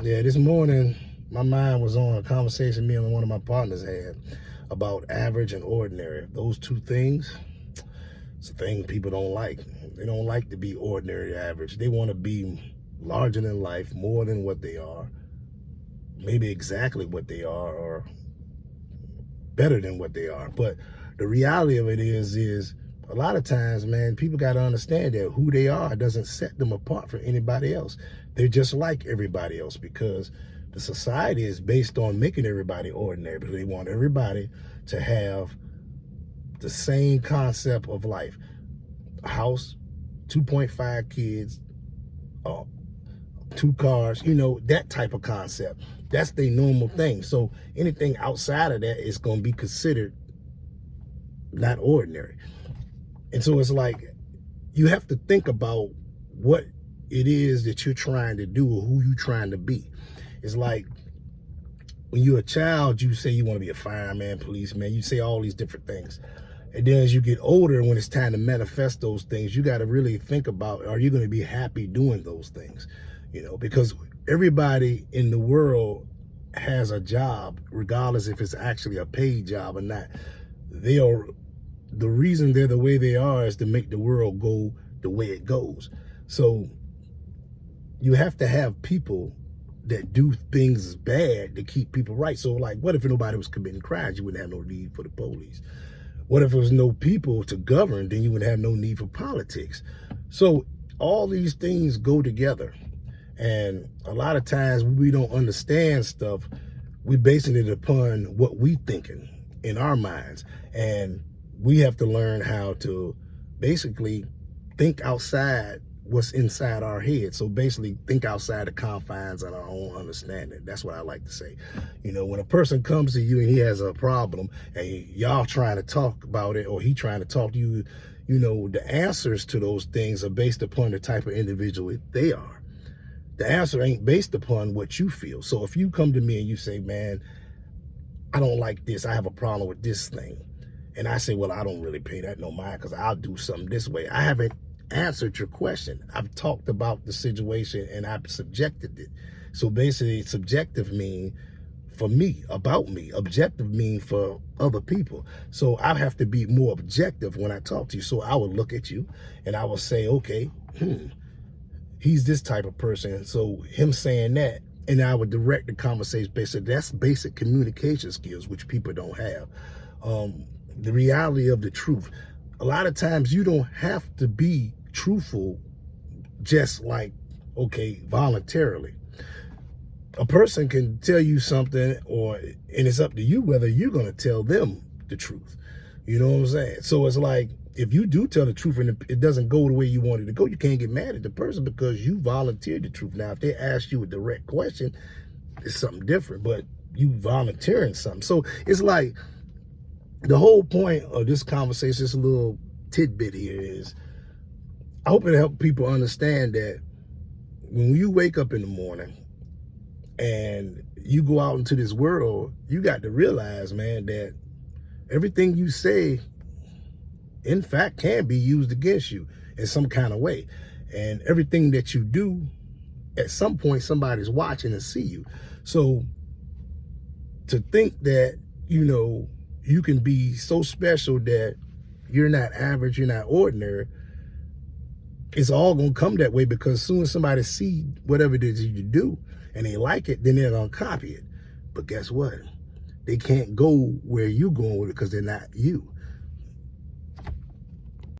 Yeah, this morning my mind was on a conversation me and one of my partners had about average and ordinary. Those two things, it's a thing people don't like. They don't like to be ordinary average. They want to be larger than life, more than what they are, maybe exactly what they are, or better than what they are. But the reality of it is a lot of times, man, people got to understand that who they are doesn't set them apart from anybody else. They're just like everybody else because the society is based on making everybody ordinary, because they want everybody to have the same concept of life. A house, 2.5 kids, 2 cars, that type of concept. That's the normal thing. So anything outside of that is going to be considered not ordinary. And so it's like you have to think about what it is that you're trying to do or who you're trying to be. It's like when you're a child, you say you want to be a fireman, policeman, you say all these different things. And then as you get older, when it's time to manifest those things, you got to really think about, are you going to be happy doing those things? Because everybody in the world has a job, regardless if it's actually a paid job or not. The reason they're the way they are is to make the world go the way it goes. So you have to have people that do things bad to keep people right. So like, what if nobody was committing crimes? You wouldn't have no need for the police. What if there was no people to govern? Then you would have no need for politics. So all these things go together. And a lot of times we don't understand stuff. We're basing it upon what we thinking in our minds. And we have to learn how to basically think outside what's inside our head. So basically think outside the confines of our own understanding. That's what I like to say. When a person comes to you and he has a problem and y'all trying to talk about it, or he trying to talk to you, the answers to those things are based upon the type of individual they are. The answer ain't based upon what you feel. So if you come to me and you say, man, I don't like this, I have a problem with this thing, and I say, well, I don't really pay that no mind because I'll do something this way, I haven't answered your question. I've talked about the situation and I've subjected it. So basically subjective mean for me, about me. Objective mean for other people. So I have to be more objective when I talk to you. So I would look at you and I will say, okay, he's this type of person. So him saying that, and I would direct the conversation basically. That's basic communication skills, which people don't have. The reality of the truth. A lot of times you don't have to be truthful just like, okay, voluntarily. A person can tell you something, and it's up to you whether you're going to tell them the truth. You know what I'm saying? So it's like, if you do tell the truth and it doesn't go the way you want it to go, you can't get mad at the person because you volunteered the truth. Now, if they ask you a direct question, it's something different, but you volunteering something. So it's like, the whole point of this conversation, this little tidbit here is, I hope it helps people understand that when you wake up in the morning and you go out into this world, you got to realize, man, that everything you say, in fact, can be used against you in some kind of way. And everything that you do, at some point, somebody's watching and see you. So to think that, you can be so special that you're not average, you're not ordinary, it's all going to come that way, because as soon as somebody see whatever it is you do and they like it, then they're going to copy it. But guess what? They can't go where you're going with it because they're not you.